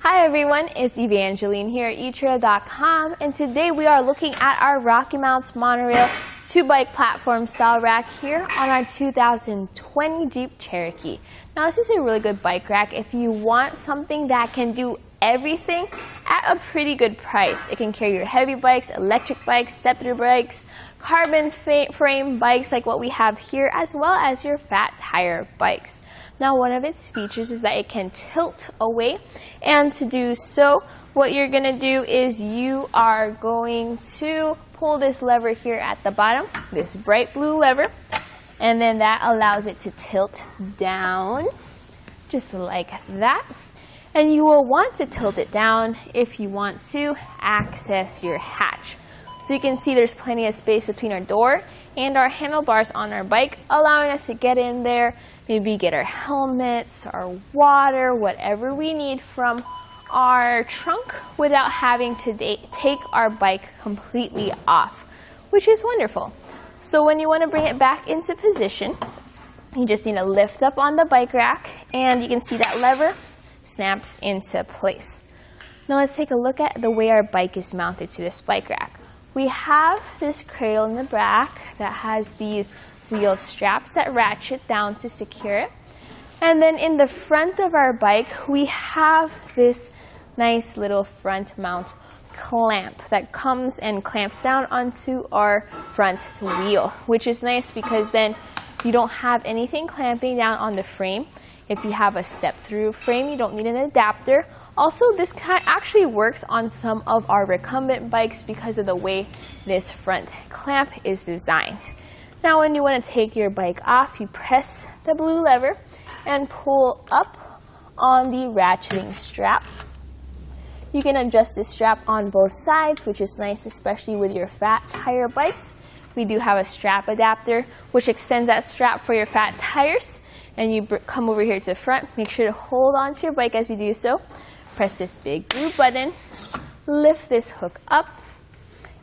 Hi everyone, it's Evangaline here at etrailer.com, and today we are looking at our RockyMounts Monorail 2-bike platform style rack here on our 2020 Jeep Cherokee. Now this is a really good bike rack if you want something that can do everything at a pretty good price. It can carry your heavy bikes, electric bikes, step-through bikes, carbon frame bikes like what we have here, as well as your fat tire bikes. Now one of its features is that it can tilt away, and to do so, what you're going to do is you are going to pull this lever here at the bottom, this bright blue lever, and then that allows it to tilt down, just like that. And you will want to tilt it down if you want to access your hatch. So you can see there's plenty of space between our door and our handlebars on our bike, allowing us to get in there, maybe get our helmets, our water, whatever we need from our trunk without having to take our bike completely off, which is wonderful. So when you want to bring it back into position, you just need to lift up on the bike rack, and you can see that lever snaps into place. Now let's take a look at the way our bike is mounted to this bike rack. We have this cradle in the back that has these wheel straps that ratchet down to secure it. And then in the front of our bike, we have this nice little front mount clamp that comes and clamps down onto our front wheel, which is nice because then you don't have anything clamping down on the frame. If you have a step-through frame, you don't need an adapter. Also, this actually works on some of our recumbent bikes because of the way this front clamp is designed. Now, when you want to take your bike off, you press the blue lever and pull up on the ratcheting strap. You can adjust the strap on both sides, which is nice, especially with your fat tire bikes. We do have a strap adapter, which extends that strap for your fat tires. And you come over here to the front. Make sure to hold on to your bike as you do so. Press this big blue button, lift this hook up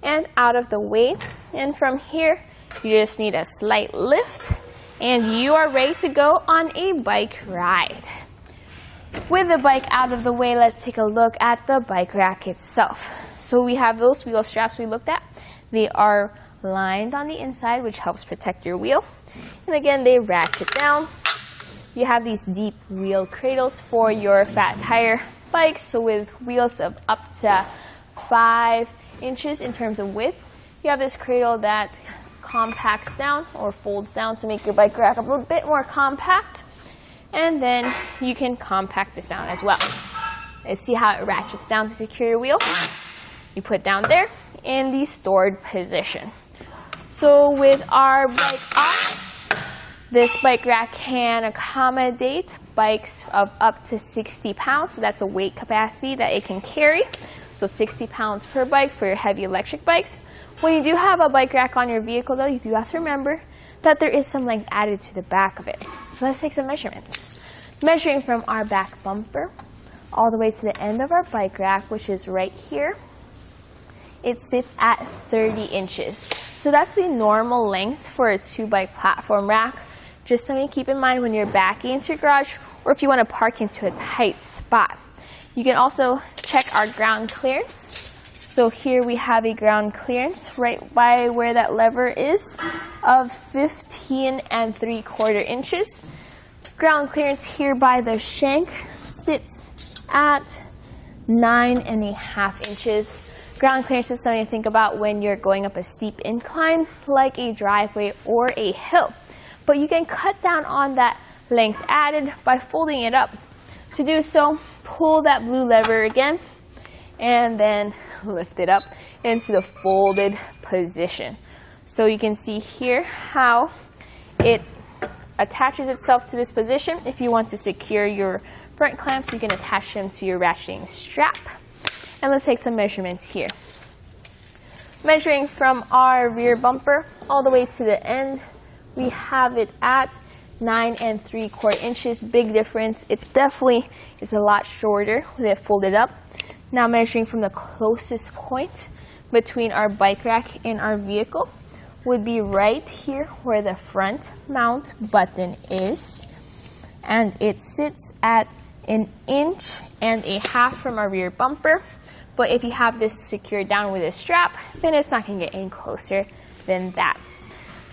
and out of the way. And from here, you just need a slight lift, and you are ready to go on a bike ride. With the bike out of the way, let's take a look at the bike rack itself. So we have those wheel straps we looked at. They are lined on the inside, which helps protect your wheel. And again, they ratchet down. You have these deep wheel cradles for your fat tire bikes, so with wheels of up to 5 inches in terms of width. You have this cradle that compacts down or folds down to make your bike rack a little bit more compact. And then you can compact this down as well. And see how it ratchets down to secure your wheel? You put it down there in the stored position. So with our bike off, this bike rack can accommodate bikes of up to 60 pounds, so that's a weight capacity that it can carry. So 60 pounds per bike for your heavy electric bikes. When you do have a bike rack on your vehicle though, you do have to remember that there is some length added to the back of it. So let's take some measurements. Measuring from our back bumper all the way to the end of our bike rack, which is right here, it sits at 30 inches. So that's the normal length for a 2-bike platform rack. Just something to keep in mind when you're backing into your garage or if you want to park into a tight spot. You can also check our ground clearance. So here we have a ground clearance right by where that lever is of 15 3/4 inches. Ground clearance here by the shank sits at 9 1/2 inches. Ground clearance is something to think about when you're going up a steep incline like a driveway or a hill. But you can cut down on that length added by folding it up. To do so, pull that blue lever again and then lift it up into the folded position. So you can see here how it attaches itself to this position. If you want to secure your front clamps, you can attach them to your ratcheting strap. And let's take some measurements here. Measuring from our rear bumper all the way to the end, we have it at 9 3/4 inches. Big difference. It definitely is a lot shorter with it folded up. Now measuring from the closest point between our bike rack and our vehicle would be right here where the front mount button is. And it sits at 1.5 from our rear bumper. But if you have this secured down with a strap, then it's not going to get any closer than that.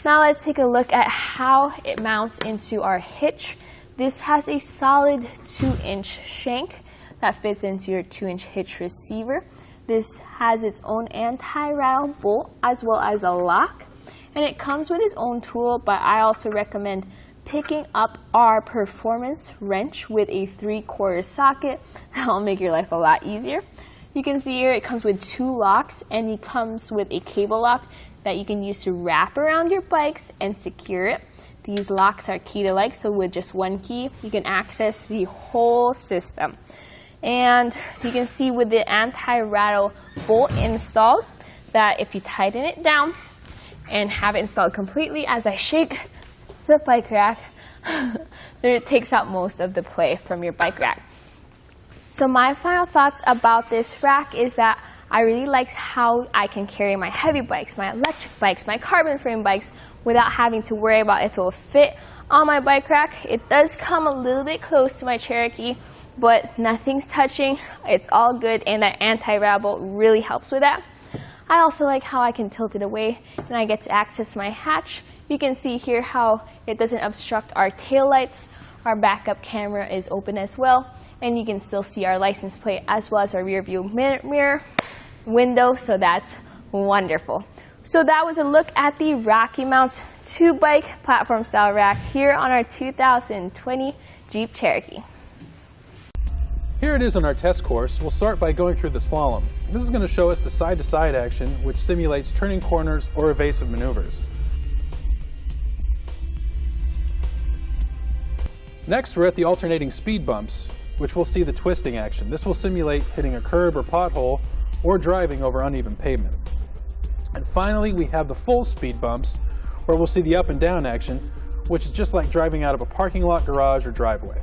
Now let's take a look at how it mounts into our hitch. This has a solid 2-inch shank that fits into your 2-inch hitch receiver. This has its own anti-rattle bolt as well as a lock. And it comes with its own tool, but I also recommend picking up our performance wrench with a 3/4 socket. That'll make your life a lot easier. You can see here it comes with 2 locks, and it comes with a cable lock that you can use to wrap around your bikes and secure it. These locks are key-to-like, so with just one key, you can access the whole system. And you can see with the anti-rattle bolt installed that if you tighten it down and have it installed completely, as I shake the bike rack, it takes out most of the play from your bike rack. So my final thoughts about this rack is that I really liked how I can carry my heavy bikes, my electric bikes, my carbon frame bikes without having to worry about if it will fit on my bike rack. It does come a little bit close to my Cherokee, but nothing's touching. It's all good, and that anti-rattle really helps with that. I also like how I can tilt it away and I get to access my hatch. You can see here how it doesn't obstruct our taillights. Our backup camera is open as well, and you can still see our license plate as well as our rear view mirror window, so that's wonderful. So that was a look at the RockyMounts 2-bike platform style rack here on our 2020 Jeep Cherokee. Here it is on our test course. We'll start by going through the slalom. This is going to show us the side-to-side action, which simulates turning corners or evasive maneuvers. Next, we're at the alternating speed bumps, which we'll see the twisting action. This will simulate hitting a curb or pothole or driving over uneven pavement. And finally, we have the full speed bumps, where we'll see the up and down action, which is just like driving out of a parking lot, garage, or driveway.